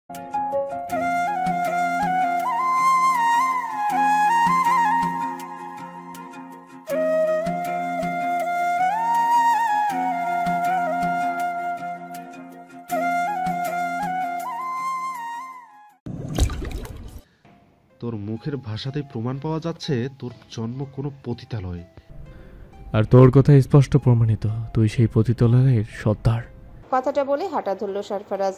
তোর মুখের ভাষাতেই প্রমাণ পাওয়া যাচ্ছে তোর জন্ম কোনো পতিতালয়ে। আর তোর কথা স্পষ্ট প্রমাণিত, তুই সেই পতিতালয়ের সর্দার। কথাটা বলে হাঁটা ধরল সরফরাজ।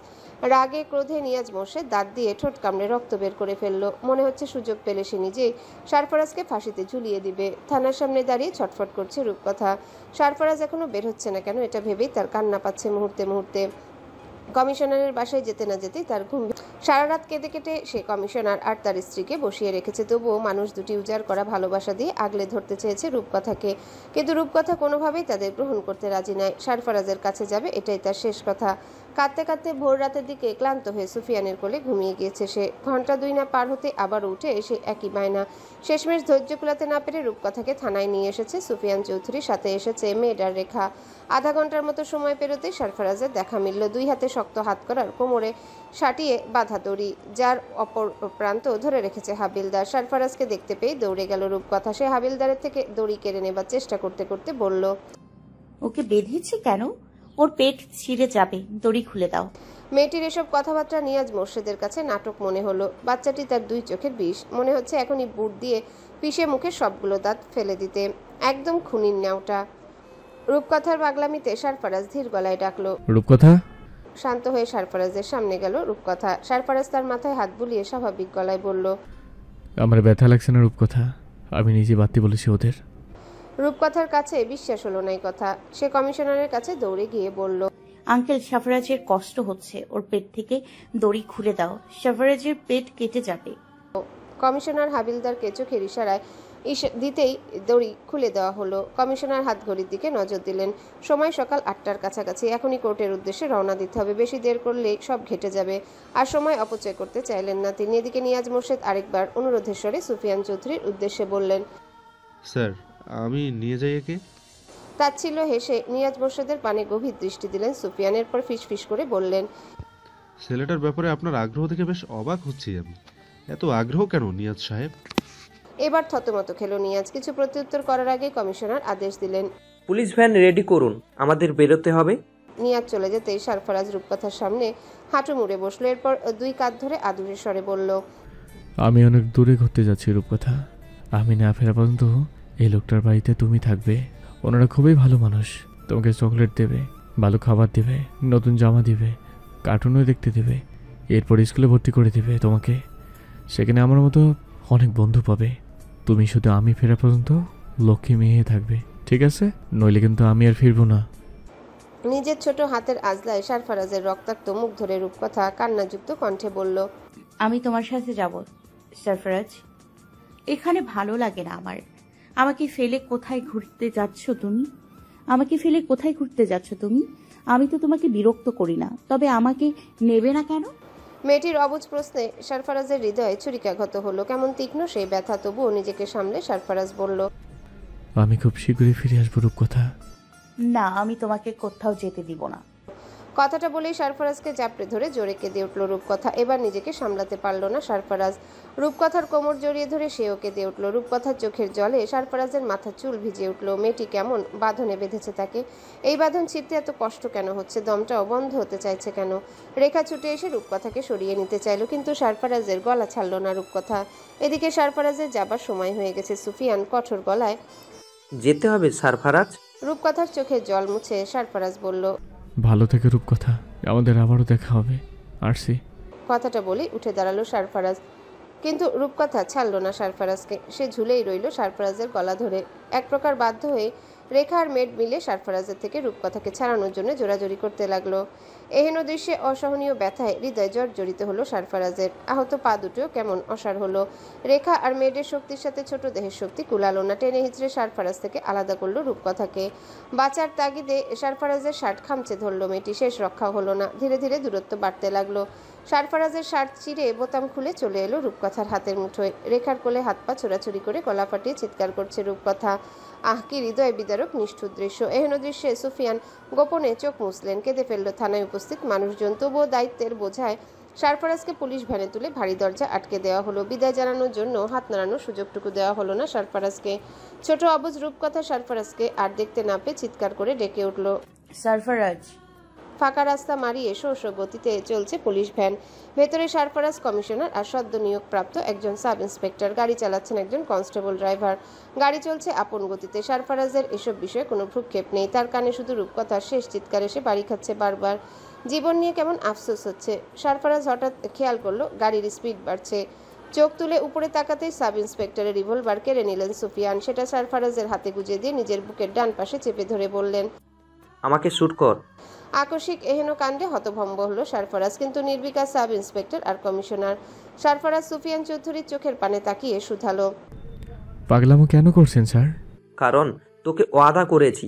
রাগে ক্রোধে নিয়াজ মোর্শেদ দাঁত দিয়ে ঠোঁট কামড়ে রক্ত বের করে ফেলল। মনে হচ্ছে সুযোগ পেলে সে নিজেই সরফরাজকে ফাঁসিতে ঝুলিয়ে দিবে। থানার সামনে দাঁড়িয়ে ছটফট করছে রূপকথা। সরফরাজ এখনো বের হচ্ছে না কেন, এটা ভেবেই তার কান্না পাচ্ছে মুহূর্তে মুহূর্তে। কমিশনারের বাসায় যেতে না যেতেই তার ঘুম। সারা রাত কেঁদে কেটে সে কমিশনার আর তার স্ত্রীকে বসিয়ে রেখেছে, তবুও মানুষ দুটি উজাড় করা ভালোবাসা দিয়ে আগলে ধরতে চেয়েছে রূপকথাকে। কিন্তু রূপকথা কোনোভাবেই তাদের গ্রহণ করতে রাজি নয়। সরফরাজের কাছে যাবে, এটাই তার শেষ কথা। কাঁদতে কাঁদতে ভোর রাতের দিকে ক্লান্ত হয়ে সুফিয়ানের কোলে ঘুমিয়ে গিয়েছে সে। ঘন্টা দুই না পার হতে আবার উঠে এসে একই বায়না। শেষমেশ ধৈর্য কুলাতে না পেরে রূপকথাকে থানায় নিয়ে এসেছে সুফিয়ান চৌধুরী, সাথে এসেছে মেয়েটার রেখা। আধা ঘন্টার মতো সময় পেরোতে সরফরাজের দেখা মিলল। দুই হাতে শক্ত হাত করার কোমরে সাটিয়ে বাঁধা দড়ি, যার অপর প্রান্ত ধরে রেখেছে হাবিলদার। সরফরাজকে দেখতে পেয়ে দৌড়ে গেল রূপকথা। সে হাবিলদারের থেকে দড়ি কেড়ে নেবার চেষ্টা করতে করতে বলল, ওকে বেঁধেছি কেন? ওর পেট ছিঁড়ে যাবে, দড়ি খুলে দাও। মেয়েটির এসব কথাবার্তা নিয়াজ মোর্শেদের কাছে নাটক মনে হলো। বাচ্চাটি তার দুই চোখের বিষ। মনে হচ্ছে এখনই বুট দিয়ে পিষে মুখে সবগুলো দাঁত ফেলে দিতে। একদম খুনির ন্যাওটা। রূপকথার পাগলামিতে সরফরাজ ধীর গলায় ডাকলো, রূপকথা। শান্ত হয়ে সরফরাজের সামনে গেল রূপকথা। সরফরাজ তার মাথায় হাত বুলিয়ে স্বাভাবিক গলায় বলল, আমার ব্যথা লাগছে না রূপকথা, আমি নিজে বাড়তে বলেছি ওদের। রূপকথার কাছে বিশ্বাস হলো না এই কথা। সে কমিশনারের কাছে দৌড়ে গিয়ে বলল, আঙ্কেল, সরফরাজের কষ্ট হচ্ছে, ওর পেট থেকে দড়ি খুলে দাও, সরফরাজের পেট কেটে যাবে। কমিশনার হাবিলদারকে চোখের ইশারায় দিতেই দড়ি খুলে দেওয়া হলো। কমিশনার হাত ঘড়ির দিকে নজর দিলেন। সময় সকাল 8টার কাছাকাছি। এখনই কোর্টের উদ্দেশ্যে রওনা দিতে হবে, বেশি দের করলে সব ঘেটে যাবে। আর সময় অপচয় করতে চাইলেন না তিনি। এদিকে নিয়াজ মোর্শেদ আরেকবার অনুরোধের স্বরে সুফিয়ান চৌধুরীর উদ্দেশ্যে বললেন, স্যার, আমি নিয়ে যাই একে। তাচ্ছিল্য হেসে নিয়াজ মোর্শেদের পানে গভীর দৃষ্টি দিলেন সুফিয়ান। এরপর ফিসফিস করে বললেন, ছেলেটার ব্যাপারে আপনার আগ্রহ দেখে বেশ অবাক হচ্ছি আমি। এত আগ্রহ কেন নিয়াজ সাহেব? এবার থতমত খেল নিয়াজ। কিছু প্রত্যুত্তর করার আগে কমিশনার আদেশ দিলেন, পুলিশ ভ্যান রেডি করুন, আমাদের বেরোতে হবে। নিয়াজ চলে যেতেই সরফরাজ রূপকথার সামনে হাঁটু মুড়ে বসলো। এরপর দুই কাঁধ ধরে আদুরে স্বরে বলল, আমি অনেক দূরে ঘুরতে যাচ্ছি রূপকথা, আমি না ফেরা পর্যন্ত এই লোকটার বাড়িতে তুমি থাকবে। ওনারা খুবই ভালো মানুষ, তোমাকে চকলেট দেবে, ভালো খাবার দেবে, নতুন জামা দিবে, কার্টুনও দেখতে দেবে, এরপর স্কুলে ভর্তি করে দেবে তোমাকে। সেখানে আমার মতো অনেক বন্ধু পাবে। তুমি শুধু আমি ফেরা পর্যন্ত লক্ষ্মী মেয়ে থাকবে, ঠিক আছে? নইলে কিন্তু আমি আর ফিরবো না। নিজের ছোট হাতের আজলায় সরফরাজের রক্তাক্ত মুখ ধরে রূপকথা কান্নাযুক্ত কণ্ঠে বলল, আমি তোমার সাথে যাব সরফরাজ, এখানে ভালো লাগে না আমার। আমাকে ফেলে কোথায় ঘুরতে যাচ্ছ তুমি? আমাকে ফেলে কোথায় ঘুরতে যাচ্ছ তুমি? আমি তো তোমাকে বিরক্ত করি না, তবে আমাকে নেবে না কেন? মেয়েটির অবুঝ প্রশ্নে সরফরাজের হৃদয়ে ছুরিকাঘাত হলো। কেমন তীক্ষ্ণ সেই ব্যথা। তবুও নিজেকে সামলে সরফরাজ বলল, আমি খুব শীঘ্রই ফিরে আসবো রূপকথা। না, আমি তোমাকে কোথাও যেতে দিব না। কথাটা বলেই সরফরাজকে জাপড়ে ধরে জোরে কেঁদে উঠল রূপকথা। এবার নিজেকে সামলাতে পারল না সরফরাজ। রূপকথার কোমর জড়িয়ে ধরে সেও কেঁদে উঠল। রূপকথার চোখের জলে সরফরাজের মাথার চুল ভিজে উঠল। মেয়েটি কেমন বাঁধনে বেঁধেছে তাকে। এই বাঁধন ছিঁড়তে এত কষ্ট কেন হচ্ছে? দমটাও বন্ধ হতে চাইছে কেন? রেখা ছুটে এসে রূপকথাকে সরিয়ে নিতে চাইল, কিন্তু সরফরাজের গলা ছাড়ল না রূপকথা। এদিকে সরফরাজের যাবার সময় হয়ে গেছে। সুফিয়ান কঠোর গলায়, যেতে হবে সরফরাজ। রূপকথার চোখের জল মুছে সরফরাজ বলল, ভালো থেকে রূপকথা, আমাদের আবারও দেখা হবে, আসছি। কথাটা বলেই উঠে দাঁড়ালো সরফরাজ, কিন্তু রূপকথা ছাড়ল না সরফরাজকে। সে ঝুলেই রইল সরফরাজের গলা ধরে। এক প্রকার বাধ্য হয়ে রেখা আর মেড মিলে সরফরাজের থেকে রূপকথাকে ছাড়ানোর জন্য জোরাজোরি করতে লাগলো। এহেন দৃশ্যে অসহনীয় ব্যথায় হৃদয় জর্জরিত হলো সরফরাজের। আহত পা দুটো কেমন অসাড় হলো। রেখা আর মেডের শক্তির সাথে ছোট দেহের শক্তি কুলালো না। টেনে হিচড়ে সরফরাজ থেকে আলাদা করলো রূপকথাকে। বাঁচার তাগিদে সরফরাজের শার্ট খামচে ধরলো মেয়েটি। শেষ রক্ষা হলো না। ধীরে ধীরে দূরত্ব বাড়তে লাগলো। সরফরাজের শার্ট চিরে বোতাম খুলে চলে এলো রূপকথার হাতের মুঠোয়। রেখার কোলে হাত পা ছোড়াছুড়ি করে গলা ফাটিয়ে চিৎকার করছে রূপকথা। আহ, কি হৃদয় বিদারক নিষ্ঠুর দৃশ্য। এহেন দৃশ্যে সুফিয়ান গোপনে চোখ মুছলেন। কেঁদে ফেলল থানায় উপস্থিত মানুষজন। তবুও দায়িত্বের বোঝায় সারফারাজকে পুলিশ ভ্যানে তুলে ভারী দরজা আটকে দেওয়া হলো। বিদায় জানানোর জন্য হাত নাড়ানোর সুযোগটুকু দেওয়া হলো না সারফারাজকে। ছোট অবুঝ রূপকথা সারফারাজকে আর দেখতে না পেয়ে চিৎকার করে ডেকে উঠল। সারফারাজ। ফাঁকা রাস্তা মারিয়ে শো শো গতিতে চলছে পুলিশ ভ্যান। ভেতরে সারফারাজ কমিশনার আর সদ্য নিয়োগপ্রাপ্ত একজন সাব ইন্সপেক্টর। গাড়ি চালাচ্ছেন একজন কনস্টেবল ড্রাইভার। গাড়ি চলছে আপন গতিতে। সারফারাজের এসব বিষয়ে কোনো ভ্রুক্ষেপ নেই। তার কানে শুধু রূপকথার শেষ চিৎকার এসে বাড়ি খাচ্ছে বারবার। জীবন নিয়ে কেমন আফসোস হচ্ছে। সারফারাজ হঠাৎ খেয়াল করলো গাড়ির স্পিড বাড়ছে। চোখ তুলে উপরে তাকাতেই সাব ইন্সপেক্টরের রিভলভার কেড়ে নিলেন সুফিয়ান। সেটা সারফারাজের হাতে গুজে দিয়ে নিজের বুকের ডান পাশে চেপে ধরে বললেন, আমাকে শ্যুট কর। আকস্মিক এহেন কাণ্ডে হতভম্ব হলো সারফারাজ, কিন্তু নির্বিকার সাব ইন্সপেক্টর আর কমিশনার। সারফারাজ সুফিয়ান চৌধুরীর চোখের পানে তাকিয়ে শুধালো, পাগলামো কেন করছেন স্যার? কারণ তোকে ওয়াদা করেছি।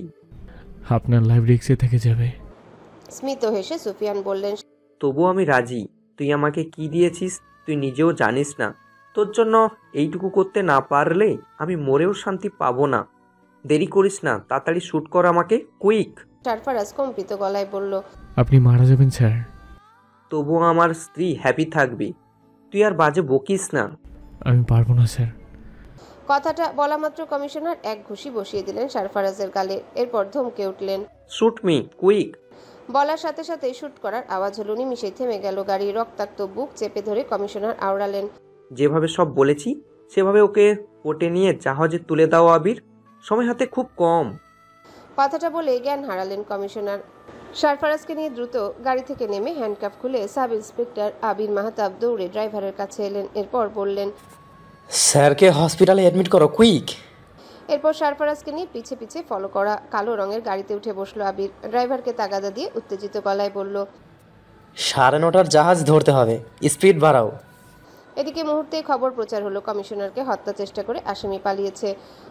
আপনার লাইফ রিস্কে থেকে যাবে। স্মিত হেসে সুফিয়ান বললেন, তবুও আমি রাজি। তুই আমাকে কি দিয়েছিস তুই নিজেও জানিস না। তোর জন্য এইটুকু করতে না পারলে আমি মরেও শান্তি পাবো না। দেরি করিস না, তাড়াতাড়ি শ্যুট কর আমাকে, কুইক। সারফারাজ কম্পিত গলায় বলল, আপনি মারা যাবেন স্যার। তবুও আমার স্ত্রী হ্যাপি থাকবে। তুই আর বাজে বকিস না। আমি পারবো না স্যার। কথাটা বলা মাত্র কমিশনার এক ঘুষি বসিয়ে দিলেন সারফারাজের গালে। এরপর ধমকে উঠলেন, শ্যুট মি, কুইক। বলার সাথে সাথে শুট করার আওয়াজ হলো। নিমিষে থেমে গেল গাড়ি। রক্তাক্ত বুক চেপে ধরে কমিশনার আওড়ালেন, যেভাবে সব বলেছি সেভাবে ওকে কোর্টে নিয়ে জাহাজে তুলে দাও আবির। সময় হাতে খুব কম। কথাটা বলে জ্ঞান হারালেন কমিশনার। সারফারাজকে নিয়ে দ্রুত গাড়ি থেকে নেমে হ্যান্ডকাফ খুলে সাব ইন্সপেক্টর আবির মাহতাব দৌড়ে ড্রাইভারের কাছে এলেন। এরপর বললেন, স্যারকে হসপিটালে অ্যাডমিট করো, কুইক। এরপর সারফারাজকে নিয়ে পিছে পিছে ফলো করা কালো রঙের গাড়িতে উঠে বসলো আবির। ড্রাইভারকে তাগাদা দিয়ে উত্তেজিত গলায় বলল, 9:30টার জাহাজ ধরতে হবে, স্পিড বাড়াও। এদিকে মুহূর্তেই খবর প্রচার হলো কমিশনারকে হত্যা চেষ্টা করে আসামি পালিয়েছে।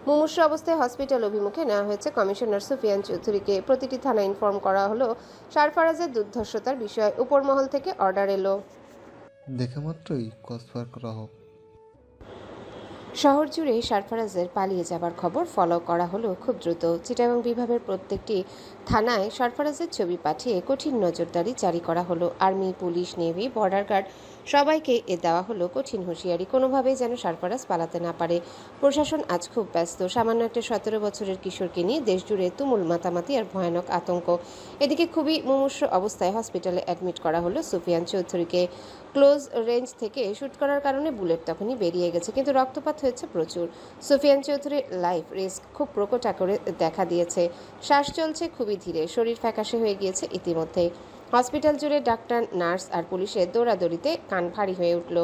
মুমূর্ষু অবস্থায় হসপিটাল অভিমুখে নেওয়া হয়েছে কমিশনার সুফিয়ান চৌধুরীকে। প্রতিটি থানা ইনফর্ম করা হলো সারফারাজের দুর্ধর্ষতার বিষয়ে। উপরমহল থেকে অর্ডার এলো, দেখে মাত্রই কসফার করা হোক। শহর জুড়ে সারফারাজের পালিয়ে যাবার খবর ফলো করা হলো খুব দ্রুত। চিটাগাং বিভাগের প্রত্যেকটি থানায় সারফারাজের ছবি পাঠিয়ে কঠিন নজরদারি জারি করা হলো। Army, police, navy, border guard সবাইকে দেওয়া হলো কঠিন হুঁশিয়ারি, কোনোভাবেই যেন সারফারাজ পালাতে না পারে। প্রশাসন আজ খুব ব্যস্ত। সামান্য একটা 17 বছরের কিশোরকে নিয়ে দেশ জুড়ে তুমুল মাতামাতি আর ভয়ানক আতঙ্ক। এদিকে খুবই মুমূর্ষু অবস্থায় হসপিটালে অ্যাডমিট করা হলো সুফিয়ান চৌধুরীকে। ক্লোজ রেঞ্জ থেকে শ্যুট করার কারণে বুলেট তখনই বেরিয়ে গেছে, কিন্তু রক্তপাত হয়েছে প্রচুর। সুফিয়ান চৌধুরীর লাইফ রিস্ক খুব প্রকট আকারে দেখা দিয়েছে। শ্বাস চলছে খুবই ধীরে, শরীর ফ্যাকাশে হয়ে গিয়েছে ইতিমধ্যে। হসপিটাল জুড়ে ডাক্তার, নার্স আর পুলিশের দৌড়াদৌড়িতে কান ভারী হয়ে উঠল।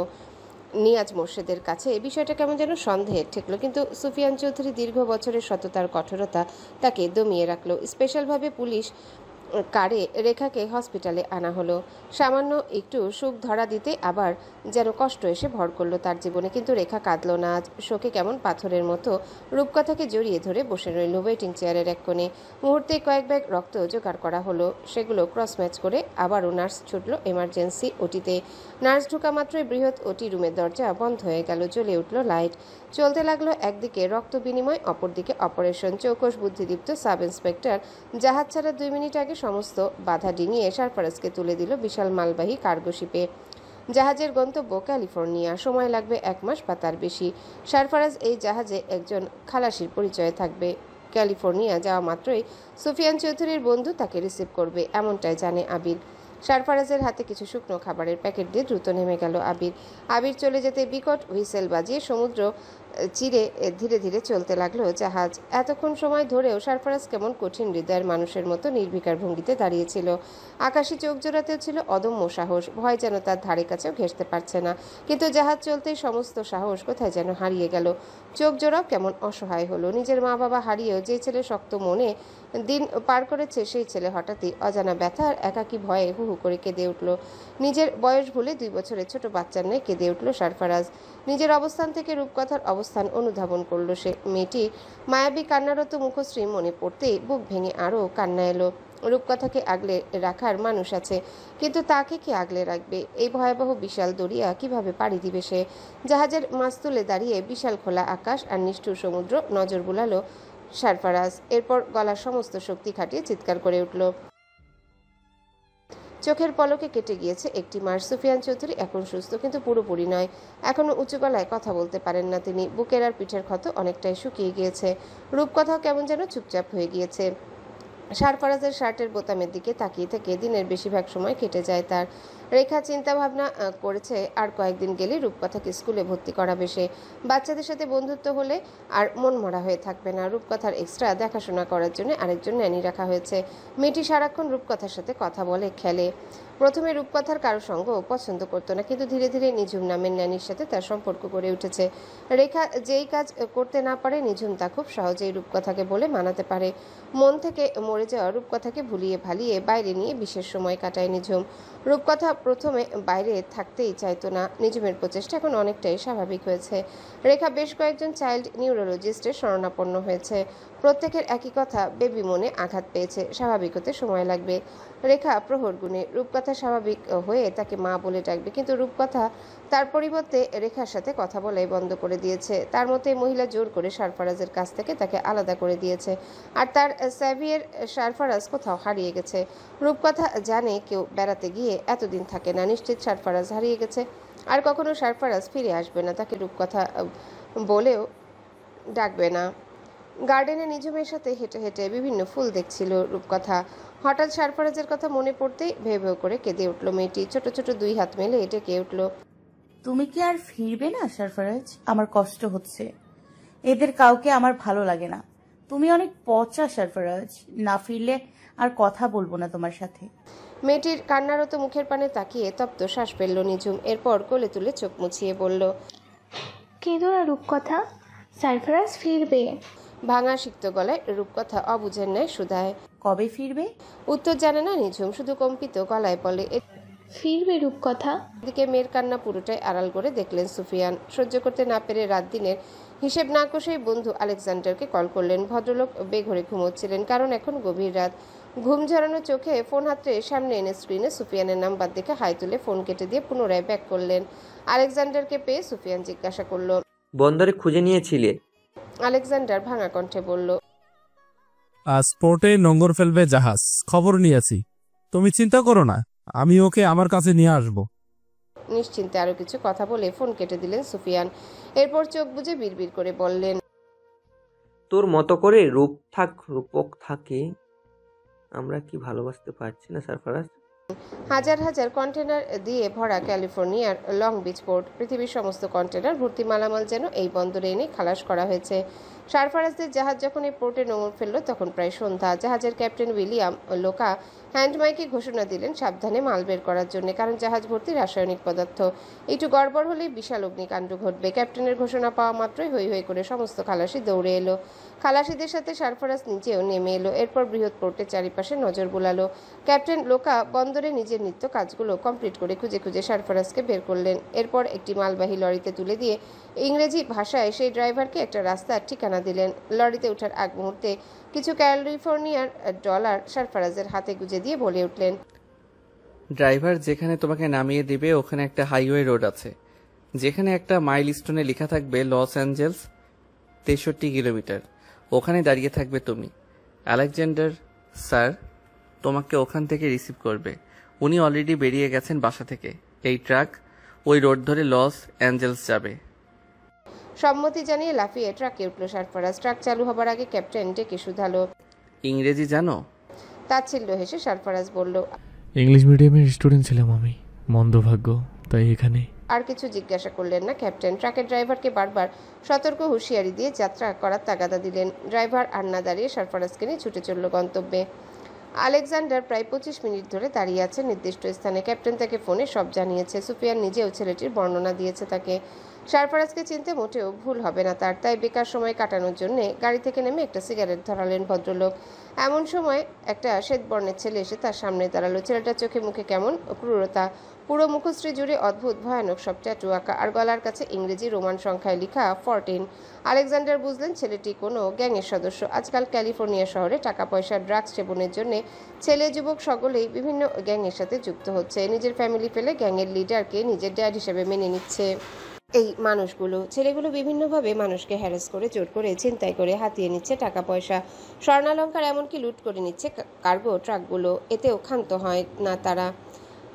নিয়াজ মোর্শেদের কাছে বিষয়টা কেমন যেন সন্দেহের ঠেকলো, কিন্তু সুফিয়ান চৌধুরী দীর্ঘ বছরের সততার কঠোরতা তাকে দমিয়ে রাখলো। স্পেশালভাবে পুলিশ কারে রেখাকে হসপিটালে আনা হলো। সামান্য একটু সুখ ধরা দিতে আবার যেন কষ্ট এসে ভর করলো তার জীবনে, কিন্তু রেখা কাঁদল না। আজ শোকে কেমন পাথরের মতো রূপকথাকে জড়িয়ে ধরে বসে রইল ওয়েটিং চেয়ারের এক কোণে। মুহূর্তে কয়েক ব্যাগ রক্ত জোগাড় করা হলো। সেগুলো ক্রস ম্যাচ করে আবারও নার্স ছুটল এমার্জেন্সি ওটিতে। নার্স ঢোকা মাত্রই বৃহৎ ওটি রুমের দরজা বন্ধ হয়ে গেল। জ্বলে উঠল লাইট। চলতে লাগলো একদিকে রক্ত বিনিময়, অপরদিকে অপারেশন। চৌকস বুদ্ধিদীপ্ত সাব ইন্সপেক্টর জাহাজ ছাড়া 2 মিনিট আগে সমস্ত বাধা ডিঙিয়ে সারফারাজকে তুলে দিল বিশাল মালবাহী কার্গো শিপে। জাহাজের গন্তব্য ক্যালিফোর্নিয়া। সময় লাগবে 1 মাস বা তার বেশি। সারফারাজ এই জাহাজে একজন খালাসির পরিচয় থাকবে। ক্যালিফোর্নিয়া যাওয়া মাত্রই সুফিয়ান চৌধুরীর বন্ধু তাকে রিসিভ করবে, এমনটাই জানে আবির। সারফারাজের হাতে কিছু শুকনো খাবারের প্যাকেট দিয়ে দ্রুত নেমে গেল আবির চলে যেতে বিকট হুইসেল বাজিয়ে সমুদ্র চিরে ধীরে ধীরে চলতে লাগলো জাহাজ। এতক্ষণ সময় ধরেও সারফারাজ কেমন কঠিন হৃদয়ের মানুষের মতো নির্বিকার ভঙ্গিতে দাঁড়িয়েছিল। আকাশি চোখ জোড়াতেও ছিল অদম্য সাহস। ভয় যেন তার ধারে কাছেও ঘেঁষতে পারছে না, কিন্তু জাহাজ চলতেই সমস্ত সাহস কোথায় যেন হারিয়ে গেল। চোখ জোড়াও কেমন অসহায় হলো। নিজের মা বাবা হারিয়েও যে ছেলে শক্ত মনে দিন পার করেছে, সেই ছেলে হঠাৎই অজানা ব্যথা আর একাকী ভয়ে হু হু করে কেঁদে উঠল। নিজের বয়স ভুলে 2 বছরের ছোট বাচ্চার ন্যায় কেঁদে উঠল সারফারাজ। নিজের অবস্থান থেকে রূপকথার অবস্থান অনুধাবন করল সে। মেয়েটি মায়াবী কান্নারত মুখশ্রী মনে পড়তেই বুক ভেঙে আরও কান্না এলো। রূপকথাকে আগলে রাখার মানুষ আছে, কিন্তু তাকে কে আগলে রাখবে? এই ভয়াবহ বিশাল দরিয়া কিভাবে পাড়ি দিবে সে? জাহাজের মাস্তুলে দাঁড়িয়ে বিশাল খোলা আকাশ আর নিষ্ঠুর সমুদ্র নজর বুলালো সারফারাজ। এরপর গলার সমস্ত শক্তি খাটিয়ে চিৎকার করে উঠল, চোখের পলকে কেটে গিয়েছে একটি মাস। সুফিয়ান চৌধুরী এখন সুস্থ, কিন্তু পুরোপুরি নয়। এখনো উঁচু গলায় কথা বলতে পারেন না তিনি। বুকের আর পিঠের ক্ষত অনেকটাই শুকিয়ে গিয়েছে। রূপকথাও কেমন যেন চুপচাপ হয়ে গিয়েছে। সারফারাজের শার্টের বোতামের দিকে তাকিয়ে থেকে দিনের বেশিরভাগ সময় কেটে যায় তার। রেখা চিন্তা ভাবনা করেছে আর কয়েকদিন গেলে রূপকথাকে স্কুলে ভর্তি করাবে সে। বাচ্চাদের সাথে বন্ধুত্ব হলে আর মনমরা হয়ে থাকবে না। রূপকথার এক্সট্রা দেখাশোনা করার জন্য আরেকজন ন্যানি রাখা হয়েছে। মেয়েটি সারাক্ষণ রূপকথার সাথে কথা বলে, খেলে। প্রথমে রূপকথার কারো সঙ্গ পছন্দ করতো না, কিন্তু ধীরে ধীরে নিঝুম নামের ন্যানির সাথে তার সম্পর্ক গড়ে উঠেছে। রেখা যেই কাজ করতে না পারে নিঝুম তা খুব সহজেই রূপকথাকে বলে মানাতে পারে। মন থেকে মরে যাওয়া রূপকথাকে ভুলিয়ে ভালিয়ে বাইরে নিয়ে বিশেষ সময় কাটায় নিঝুম। রূপকথা প্রথমে বাইরে থাকতেই চাইতো না। নিঝুমের প্রচেষ্টা এখন অনেকটাই স্বাভাবিক হয়েছে। রেখা বেশ কয়েকজন চাইল্ড নিউরোলজিস্টের শরণাপন্ন হয়েছে। প্রত্যেকের একই কথা, বেবি মনে আঘাত পেয়েছে, স্বাভাবিক হতে সময় লাগবে। রেখা প্রহর গুণে রূপকথা স্বাভাবিক হয়ে তাকে মা বলে ডাকবে, কিন্তু রূপকথা তার পরিবর্তে রেখার সাথে কথা বলাই বন্ধ করে দিয়েছে। তার মতে মহিলা জোর করে সারফারাজের কাছ থেকে তাকে আলাদা করে দিয়েছে, আর তার স্যাভিয়ের সারফারাজ কোথাও হারিয়ে গেছে। রূপকথা জানে কেউ বেড়াতে গিয়ে এতদিন থাকে না। নিশ্চিত সারফারাজ হারিয়ে গেছে, আর কখনো সারফারাজ ফিরে আসবে না। তাকে রূপকথা বলেও ডাকবে না। গার্ডেনে নিঝুমের সাথে হেঁটে হেঁটে বিভিন্ন ফুল দেখছিল রূপকথা। হঠাৎ সারফারাজের কথা মনে পড়তেই ভেউ ভেউ করে কেঁদে উঠল মেয়েটি। ছোট ছোট দুই হাত মেলে ডেকে উঠল, তুমি কি আর ফিরবে না সারফারাজ? আমার কষ্ট হচ্ছে। এদের কাউকে আমার ভালো লাগে না। তুমি অনেক পচা সারফারাজ। না ফিরলে আর কথা বলবো না তোমার সাথে। মেয়েটির কান্নারত মুখের পানে তাকিয়ে তপ্ত শ্বাস ফেলল নিঝুম। এরপর কোলে তুলে চোখ মুছিয়ে বলল, কেঁদো না রূপকথা, সারফারাজ ফিরবে। ভাঙা সিক্ত গলায় রূপকথা অবুঝের ন্যায় শুধায়। কবে ফিরবে? উত্তর জানে না নিঝুম, শুধু কম্পিত গলায় বলে, ফিরবে রূপকথা। এদিকে মেয়ের কান্না পুরোটাই আড়াল করে দেখলেন সুফিয়ান। সহ্য করতে না পেরে রাত দিনের হিসেব না কষেই বন্ধু আলেকজান্ডারকে কল করলেন। ভদ্রলোক বেঘরে ঘুমোচ্ছিলেন, কারণ এখন গভীর রাত। ঘুম ঝরানো চোখে ফোন হাতে সামনে এনে স্ক্রিনে সুফিয়ানের নাম্বার দেখে হাই তুলে ফোন কেটে দিয়ে পুনরায় ব্যাক করলেন। আলেকজান্ডারকে পেয়ে সুফিয়ান জিজ্ঞাসা করল, বন্দরে খুঁজে নিয়েছিলে? আলেকজান্ডার ভাঙা কণ্ঠে বলল, আজ পোর্টে নোঙর ফেলবে জাহাজ, খবর নিয়েছি। তুমি চিন্তা করো না, আমি ওকে আমার কাছে নিয়ে আসব। নিশ্চিন্তে আরো কিছু কথা বলে ফোন কেটে দিলেন সুফিয়ান। এরপর চোখ বুজে বিড়বিড় করে বললেন, তোর মতো করে রূপক থাকে। আমরা কি ভালোবাসতে পারছি না সারফারাজ? হাজার হাজার কন্টেনার দিয়ে ভরা ক্যালিফোর্নিয়ার লং বিচ পোর্ট। পৃথিবীর সমস্ত কন্টেনার ভর্তি মালামাল যেন এই বন্দরে এনে খালাস করা হয়েছে। সারফারাজদের জাহাজ যখন এই পোর্টে নোঙর ফেলল তখন প্রায় সন্ধ্যা। জাহাজের ক্যাপ্টেন উইলিয়াম লোকা হ্যান্ডমাইকে ঘোষণা দিলেন সাবধানে মাল বের করার জন্য, কারণ জাহাজ ভর্তি রাসায়নিক পদার্থ। একটু গড়বড় হলেই বিশাল অগ্নিকাণ্ড ঘটবে। ক্যাপ্টেনের ঘোষণা পাওয়া মাত্রই হই হই করে সমস্ত খালাসি দৌড়ে এলো। খালাসিদের সাথে সারফারাজ নিজেও নেমে এলো। এরপর বৃহৎ পোর্টের চারিপাশে নজর বোলালো। ক্যাপ্টেন লোকা বন্দরে নিজের নিত্য কাজগুলো কমপ্লিট করে খুঁজে খুঁজে সারফারাজকে বের করলেন। এরপর একটি মালবাহী লরিতে তুলে দিয়ে ইংরেজি ভাষায় সেই ড্রাইভারকে একটা রাস্তার ঠিকানা দিলেন। লরিতে ওঠার আগ মুহূর্তে কিছু ক্যালিফোর্নিয়ার ডলার সারফারাজের হাতে গুজে দিয়ে বলে উঠলেন, ড্রাইভার, যেখানে তোমাকে নামিয়ে দিবে ওখানে একটা হাইওয়ে রোড আছে, যেখানে একটা মাইলস্টোনে লেখা থাকবে লস অ্যাঞ্জেলস 63 কিলোমিটার। ওখানে দাঁড়িয়ে থাকবে তুমি। আলেকজান্ডার স্যার তোমাকে ওখান থেকে রিসিভ করবে। উনি অলরেডি বেরিয়ে গেছেন বাসা থেকে। এই ট্রাক ওই রোড ধরে লস অ্যাঞ্জেলস যাবে। সম্মতি জানিয়ে লাফিয়ে ট্রাকে উঠল সারফারাজ। ট্রাক চালু হবার আগে ক্যাপ্টেন ডেকে শুধালো, ইংরেজি জানো? তাচ্ছিল্য হেসে সারফারাজ বলল, ইংলিশ মিডিয়ামের স্টুডেন্ট ছিলাম আমি, মন্দভাগ্য তাই এখানে। আর কিছু জিজ্ঞাসা করলেন না ক্যাপ্টেন। ট্রাকের ড্রাইভারকে বারবার সতর্ক হুঁশিয়ারি দিয়ে যাত্রা করার তাগাদা দিলেন। ড্রাইভার আর না দাঁড়িয়ে সারফারাজকে নিয়ে ছুটে চলল গন্তব্যে। আলেকজান্ডার প্রায় 25 মিনিট ধরে দাঁড়িয়ে আছে নির্দিষ্ট স্থানে। ক্যাপ্টেন তাকে ফোনে সব জানিয়েছে। সুফিয়ান নিজেও ছেলেটির বর্ণনা দিয়েছে তাকে। সারফারাজকে চিনতে মোটেও ভুল হবে না তার। তাই বেকার সময় কাটানোর জন্য গাড়ি থেকে নেমে একটা সিগারেট ধরালেন ভদ্রলোক। এমন সময় একটা শ্বেতবর্ণের ছেলে এসে তার সামনে দাঁড়ালো। ছেলেটার চোখে মুখে কেমন ক্রূরতা। পুরো মুখশ্রী জুড়ে অদ্ভুত ভয়ানক সব ট্যাটু আঁকা, আর গলার কাছে ইংরেজি রোমান সংখ্যায় লেখা 14। আলেকজান্ডার বুঝলেন ছেলেটি কোনো গ্যাংয়ের সদস্য। আজকাল ক্যালিফোর্নিয়া শহরে টাকা পয়সা ড্রাগস সেবনের জন্য ছেলে যুবক সকলেই বিভিন্ন গ্যাংয়ের সাথে যুক্ত হচ্ছে। নিজের ফ্যামিলি ফেলে গ্যাংয়ের লিডারকে নিজের ড্যাড হিসেবে মেনে নিচ্ছে। এই মানুষগুলো, ছেলেগুলো বিভিন্নভাবে মানুষকে হ্যারাস করে, জোর করে, ছিনতাই করে হাতিয়ে নিচ্ছে টাকা পয়সা, স্বর্ণালঙ্কার, এমনকি লুট করে নিচ্ছে কার্গো ট্রাকগুলো। এতেও ক্ষান্ত হয় না তারা।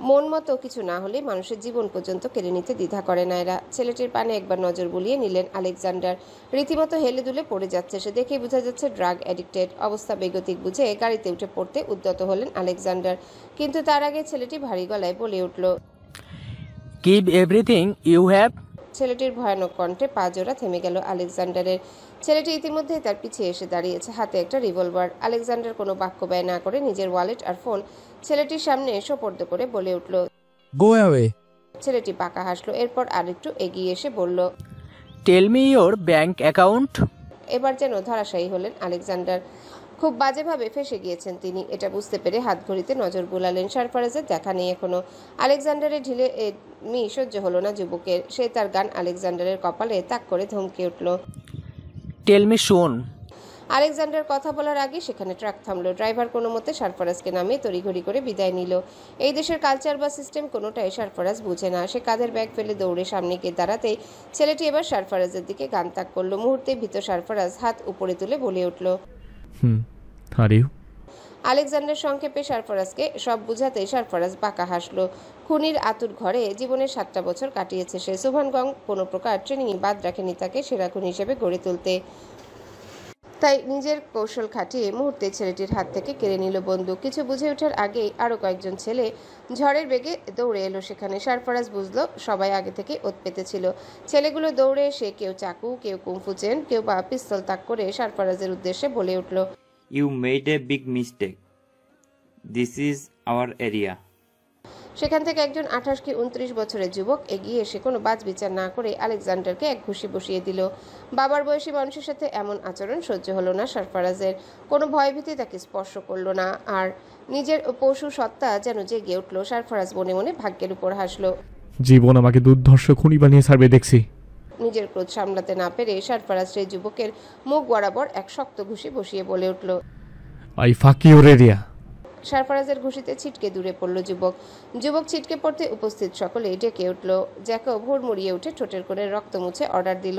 মন মতো কিছু না হলে মানুষের জীবন পর্যন্ত কেড়ে নিতে দ্বিধা করে না এরা। ছেলেটির পানে একবার নজর বুলিয়ে নিলেন আলেকজান্ডার। রীতিমতো হেলে দুলে পড়ে যাচ্ছে সে, দেখে বোঝা যাচ্ছে ড্রাগ অ্যাডিক্টেড। অবস্থা বেগতিক বুঝে গাড়িতে উঠে পড়তে উদ্যত হলেন আলেকজান্ডার, কিন্তু তার আগে ছেলেটি ভারী গলায় বলে উঠল, Give everything you have. ছেলেটির ভয়ানক কণ্ঠে পা জোড়া থেমে গেল আলেকজান্ডারের। ছেলেটি ইতিমধ্যেই তার পিছিয়ে এসে দাঁড়িয়েছে, হাতে একটা রিভলভার। আলেকজান্ডার কোনো বাক্য ব্যয় না করে নিজের ওয়ালেট আর ফোন ছেলেটির সামনে সোপর্দ করে বলে উঠল, Go away. ছেলেটি বাঁকা হাসলো, এরপর আরেকটু এগিয়ে এসে বলল, Tell me your bank account. এবার যেন ধরাশায়ী হলেন আলেকজান্ডার। খুব বাজেভাবে ফেঁসে গিয়েছেন তিনি, এটা বুঝতে পেরে হাত ঘড়িতে নজর বুলালেন। সারফারাজের দেখা নেই এখনো। আলেকজান্ডারের ঢিলে সহ্য হলো না যুবকের। সে তার গান আলেকজান্ডারের কপালে তাক করে ধমকে উঠল, Tell me soon. আলেকজান্ডার কথা বলার আগে সেখানে ট্রাক থামলো। ড্রাইভার কোনো মতে সারফারাজকে নামিয়ে তড়িঘড়ি করে বিদায় নিল। এই দেশের কালচার বা সিস্টেম কোনোটাই সারফারাজ বুঝে না। সে কাঁধের ব্যাগ ফেলে দৌড়ে সামনে গিয়ে দাঁড়াতেই ছেলেটি এবার সারফারাজের দিকে গান তাক করলো। মুহূর্তে ভীত সারফারাজ হাত উপরে তুলে বলে উঠল, আর ইউ? আলেকজান্ডার সংক্ষেপে সারফারাজকে সব বুঝাতেই সারফারাজ বাঁকা হাসলো। খুনির আতুর ঘরে জীবনের 7টা বছর কাটিয়েছে সে। সোভানগং কোনো প্রকার ট্রেনিং বাদ রাখেনি তাকে সেরা খুন হিসেবে গড়ে তুলতে। তাই নিজের কৌশল খাটিয়ে মুহূর্তে ছেলেটির হাত থেকে কেড়ে নিল বন্দুক। কিছু বুঝে ওঠার আগেই আরও কয়েকজন ছেলে ঝড়ের বেগে দৌড়ে এলো সেখানে। সারফারাজ বুঝলো সবাই আগে থেকে ওত পেতেছিল। ছেলেগুলো দৌড়ে এসে কেউ চাকু, কেউ কুম্ফু চেন, কেউ বা পিস্তল তাক করে সারফারাজের উদ্দেশ্যে বলে উঠল, You made a big mistake. This is our area. সেখান থেকে একজন 28 কি 29 বছরের যুবক এগিয়ে এসে কোনো বাজ বিচার না করে আলেকজান্ডারকে এক ঘুষি বসিয়ে দিল। বাবার বয়সী মানুষের সাথে এমন আচরণ সহ্য হলো না সারফারাজের। কোনো ভয়ভীতি তাকে স্পর্শ করলো না, আর নিজের পশু সত্তা যেন জেগে উঠল। সারফারাজ মনে মনে ভাগ্যের উপর হাসলো। জীবন আমাকে দুর্ধর্ষ খুনি বানিয়ে ছাড়বে দেখছি। নিজের ক্রোধ সামলাতে না পেরে সারফারাজ সেই যুবকের মুখ বরাবর এক শক্ত ঘুষি বসিয়ে বলে উঠল, আই ফাক ইউর এরিয়া। সারফারাজের ঘুষিতে ছিটকে দূরে পড়ল যুবক। যুবক ছিটকে পড়তে উপস্থিত সকলে ডেকে উঠল। জ্যাকব হুড়মুড়িয়ে উঠে ঠোঁটের কোণে রক্ত মুছে অর্ডার দিল,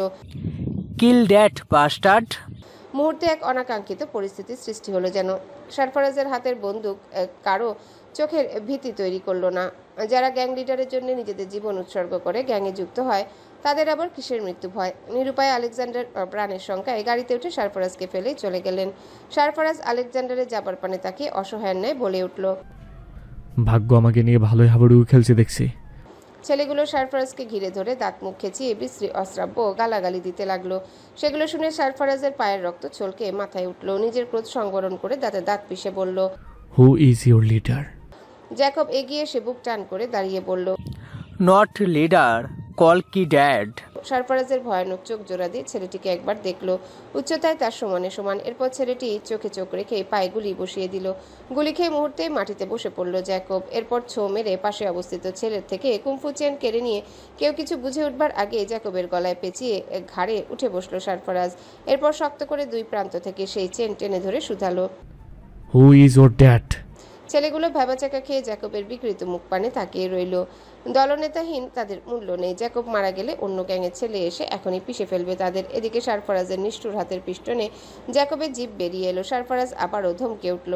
Kill that bastard. মুহূর্তে এক অনাকাঙ্ক্ষিত পরিস্থিতির সৃষ্টি হলো যেন। সারফারাজের হাতের বন্দুক কারো চোখের ভীতি তৈরি করলো না। যারা গ্যাং লিডারের জন্য নিজেদের জীবন উৎসর্গ করে গ্যাংয়ে যুক্ত হয় তাদের আবার কিসের মৃত্যু ভয়? নিরুপায় আলেকজান্ডার প্রাণের সংখ্যায় গাড়িতে উঠে সারফারাজকে ফেলেই চলে গেলেন। সারফারাজ আলেকজান্ডারের যাবার পানে তাকিয়ে অসহায়ের ন্যায় বলে উঠল, ভাগ্য আমাকে নিয়ে ভালোই হাবুডুবু খেলছে দেখছি। ছেলেগুলো সারফারাজকে ঘিরে ধরে দাঁত মুখ খেঁচিয়ে বিশ্রী অশ্রাব্য গালাগালি দিতে লাগলো। সেগুলো শুনে সারফারাজের পায়ের রক্ত ছলকে মাথায় উঠল। নিজের ক্রোধ সংবরণ করে দাঁতে দাঁত পিষে বলল, who is your leader? Jacob এগিয়ে এসে বুক টান করে দাঁড়িয়ে বলল, Not leader. Call ki dad. সারফারাজের ভয়ানক চোখ জোড়া দিয়ে ছেলেটিকে একবার দেখলো। উচ্চতায় তার সমানে সমান। এরপর ছেলেটি চোখে চোখ রেখে পায়ে গুলি বসিয়ে দিল। গুলি খেয়ে মুহূর্তে মাটিতে বসে পড়ল জ্যাকব। এরপর ছো মেরে পাশে অবস্থিত ছেলের থেকে কুম্ফু চেন কেড়ে নিয়ে কেউ কিছু বুঝে উঠবার আগে জ্যাকবের গলায় পেঁচিয়ে ঘাড়ে উঠে বসলো সারফারাজ। এরপর শক্ত করে দুই প্রান্ত থেকে সেই চেন টেনে ধরে শুধালো, হু ইজ ইউর ড্যাড? ছেলেগুলো ভ্যাবাচাকা খেয়ে জ্যাকবের বিকৃত মুখ পানে তাকিয়ে রইল। দলনেতাহীন তাদের মূল্য নেই। জ্যাকব মারা গেলে অন্য গ্যাংয়ের ছেলে এসে এখনই পিষে ফেলবে তাদের। এদিকে সারফারাজের নিষ্ঠুর হাতের পিষ্টনে জ্যাকবের জিভ বেরিয়ে এলো। সারফারাজ আবারও ধমকে উঠল,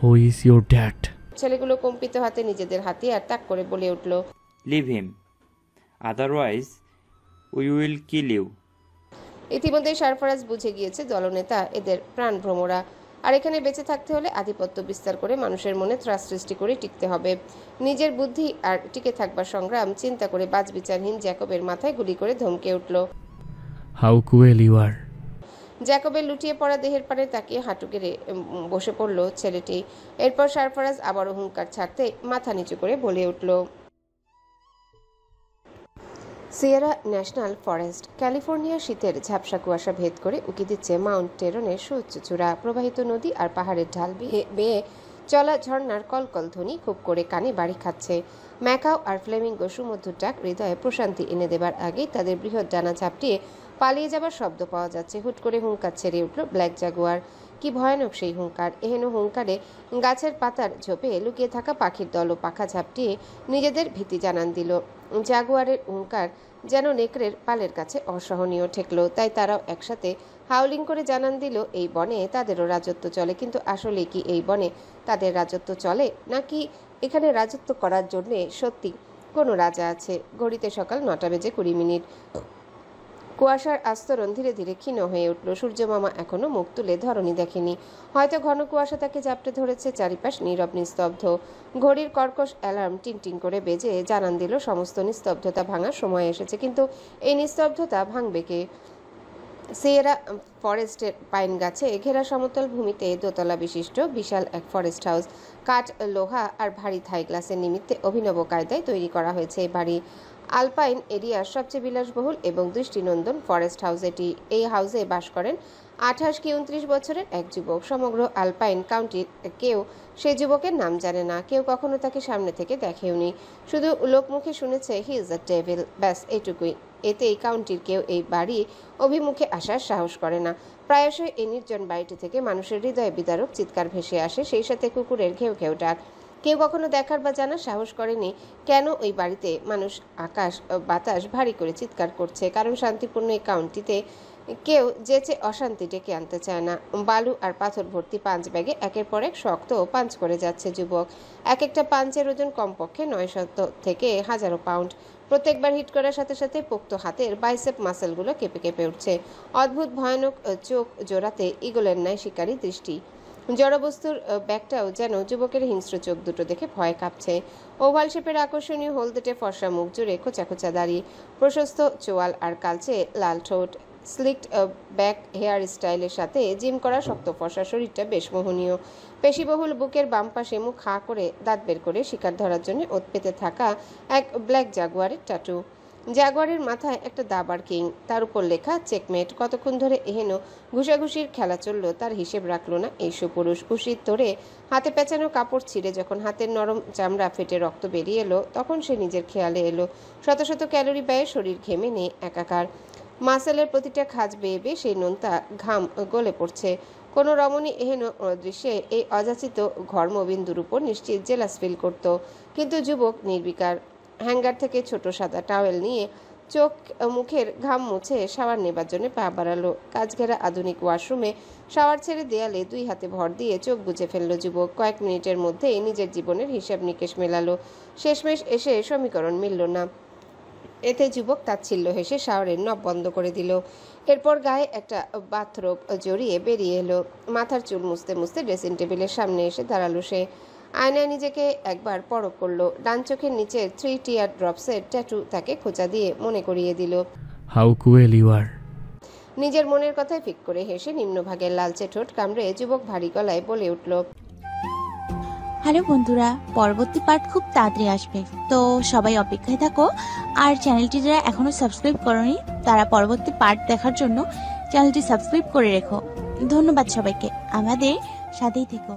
হু ইজ ইউর ড্যাড? ছেলেগুলো কম্পিত হাতে নিজেদের হাতিয়ার তাক করে বলে উঠল, Leave him. Otherwise, we will kill you. ইতিমধ্যে সারফারাজ বুঝে গিয়েছে দলনেতা এদের প্রাণ ভ্রমরা। আর এখানে বেঁচে থাকতে হলে আধিপত্য বিস্তার করে মানুষের মনে ত্রাস সৃষ্টি করে টিকতে হবে। নিজের বুদ্ধি আর টিকে থাকবার সংগ্রাম চিন্তা করে বাজবিচারহীন জ্যাকবের মাথায় গুলি করে ধমকে উঠল, হাউ কুয়েল ইউ আর? জ্যাকবের লুটিয়ে পড়া দেহের পানে তাকিয়ে হাঁটু গেড়ে বসে পড়ল ছেলেটি। এরপর সারফারাজ আবারও হুঙ্কার ছাড়তে মাথা নিচু করে বলে উঠল, সিয়েরা ন্যাশনাল ফরেস্ট। ক্যালিফোর্নিয়ার শীতের ঝাপসা কুয়াশা ভেদ করে উকি দিচ্ছে মাউন্ট টেরনের সুউচ্চ চূড়া। প্রবাহিত নদী আর পাহাড়ের ঢাল বেয়ে চলা ঝর্ণার কলকল ধ্বনি খুব করে কানে বাড়ি খাচ্ছে। ম্যাকাও আর ফ্লেমিঙ্গো সুমধুর ডাক হৃদয়ে প্রশান্তি এনে দেবার আগেই তাদের বৃহৎ ডানা ঝাপটিয়ে পালিয়ে যাবার শব্দ পাওয়া যাচ্ছে। হুট করে হুঙ্কার ছেড়ে উঠল ব্ল্যাক জাগুয়ার। কি ভয়ানক সেই হুঙ্কার! এহেন হুঙ্কারে গাছের পাতার ঝোপে লুকিয়ে থাকা পাখির দল ও পাখা ঝাপটিয়ে নিজেদের ভীতি জানান দিল। জাগুয়ারের হুঙ্কার যেন নেকড়ের পালের কাছে অসহনীয় ঠেকল। তাই তারাও একসাথে হাউলিং করে জানান দিল এই বনে তাদেরও রাজত্ব চলে। কিন্তু আসলে কি এই বনে তাদের রাজত্ব চলে, নাকি এখানে রাজত্ব করার জন্য সত্যি কোনো রাজা আছে। ঘড়িতে সকাল 9:20। কুয়াশার আস্তরণ ধীরে ধীরে ক্ষীণ হয়ে উঠল। সূর্যমামা এখনো মুখ তুলে ধরণী দেখেনি। হয়তো ঘন কুয়াশা তাকে জাপটে ধরেছে। চারিপাশ নীরব নিস্তব্ধ। ঘড়ির কর্কশ অ্যালার্ম টিং করে বেজে জানান দিল সমস্ত নিস্তব্ধতা ভাঙার সময় এসেছে। কিন্তু এই নিস্তব্ধতা ভাঙবে কে? সিয়েরা ফরেস্টের পাইন গাছে ঘেরা সমতল ভূমিতে দোতলা বিশিষ্ট বিশাল এক ফরেস্ট হাউস। কাঠ, লোহা আর ভারী থাই গ্লাসের নিমিত্তে অভিনব কায়দায় তৈরি করা হয়েছে এই বাড়ি। আলপাইন এরিয়ার সবচেয়ে বিলাসবহুল এবং দৃষ্টিনন্দন ফরেস্ট হাউস এটি। এই হাউসে বাস করেন 28 কি 29 বছরের এক যুবক। সমগ্র আলপাইন কাউন্টির কেউ সেই যুবকের নাম জানে না, কেউ কখনো তাকে সামনে থেকে দেখেওনি। শুধু লোকমুখে শুনেছে হি ইজ আ ডেভিল, ব্যাস এইটুকুই। এতেই কাউন্টির কেউ এই বাড়ি অভিমুখে আসার সাহস করে না। প্রায়শই এই নির্জন বাড়িটি থেকে মানুষের হৃদয় বিদারক চিৎকার ভেসে আসে, সেই সাথে কুকুরের ঘেউ ঘেউ ডাক। কেউ কখনো দেখার বা জানার সাহস করেনি কেন ওই বাড়িতে মানুষ আকাশ বাতাস ভারী করে চিৎকার করছে। কারণ শান্তিপূর্ণ এই কাউন্টিতে কেউ যেচে অশান্তি ডেকে আনতে চায় না। বালু আর পাথর ভর্তি পাঞ্চ ব্যাগে একের পর এক শক্ত পাঞ্চ করে যাচ্ছে যুবক। এক একটা পাঞ্চের ওজন কমপক্ষে 900 থেকে 1000 পাউন্ড। প্রত্যেকবার হিট করার সাথে সাথে পোক্ত হাতের বাইসেপ মাসেলগুলো কেঁপে কেঁপে উঠছে। অদ্ভুত ভয়ানক চোখ জোড়াতে ইগলের ন্যায় শিকারী দৃষ্টি। জড়বস্তুর ব্যাগটাও যেন যুবকের হিংস্র চোখ দুটো দেখে ভয় কাঁপছে। ওভাল শেপের আকর্ষণীয় হলদেটে ফর্সা মুখ জুড়ে খোঁচা খোঁচা দাড়ি, প্রশস্ত চোয়াল আর কালচে লাল ঠোঁট, স্লিকড ব্যাক হেয়ার স্টাইলের সাথে জিম করা শক্ত ফর্সা শরীরটা বেশ মোহনীয়। পেশিবহুল বুকের বাম পাশে মুখ হাঁ করে দাঁত বের করে শিকার ধরার জন্য ওত পেতে থাকা এক ব্ল্যাক জাগুয়ারের টাটু। জাগুয়ারের মাথায় একটা দাবার কিং, তার উপর লেখা চেকমেট। কতক্ষণ ধরে এহেন ঘুষাঘুষির খেলা চলল তার হিসেব রাখল না এই সুপুরুষ। ঘুষির তোড়ে হাতে পেঁচানো কাপড় ছিঁড়ে যখন হাতের নরম চামড়া ফেটে রক্ত বেরিয়ে এলো, তখন সে নিজের খেয়ালে এলো। শত শত ক্যালোরি ব্যয়ে শরীর ঘেমে নেই একাকার। মাসেলের প্রতিটা খাঁজ বেয়ে বেয়ে সেই নোনতা ঘাম গলে পড়ছে। কোনো রমণী এহেন দৃশ্যে এই অযাচিত ঘর্মবিন্দুর উপর নিশ্চিত জেলাস ফিল করত, কিন্তু যুবক নির্বিকার। হ্যাঙ্গার থেকে ছোট সাদা টাওয়েল নিয়ে চোখ মুখের ঘাম মুছে শাওয়ার নেবার জন্য পা বাড়ালো। কাজঘেরা আধুনিক ওয়াশরুমে শাওয়ার ছেড়ে দেয়ালে দুই হাতে ভর দিয়ে চোখ বুজে ফেললো যুবক। কয়েক মিনিটের মধ্যেই নিজের জীবনের হিসাব নিকেশ মেলালো। শেষমেশ এসে সমীকরণ মিলল না। এতে যুবক তাচ্ছিল্য হেসে শাওয়ারের নব বন্ধ করে দিল। এরপর গায়ে একটা বাথরোব জড়িয়ে বেরিয়ে এলো। মাথার চুল মুছতে মুছতে ড্রেসিং টেবিলের সামনে এসে দাঁড়ালো সে। আয়নায় নিজেকে একবার পরখ করলো। ডান চোখের নিচে 3 টিয়ার ড্রপসের ট্যাটু তাকে খোঁচা দিয়ে মনে করিয়ে দিল হাউ কুয়েল ইউ আর। নিজের মনের কথায় ফিক করে হেসে নিম্নভাগের লালচে ঠোঁট কামড়ে যুবক ভারী গলায় বলে উঠল, হ্যালো বন্ধুরা, পরবর্তী পার্ট খুব তাড়াতাড়ি আসবে, তো সবাই অপেক্ষায় থাকো। আর চ্যানেলটি যারা এখনো সাবস্ক্রাইব করোনি তারা পরবর্তী পার্ট দেখার জন্য চ্যানেলটি সাবস্ক্রাইব করে রেখো। ধন্যবাদ সবাইকে, আমাদের সাথেই থেকো।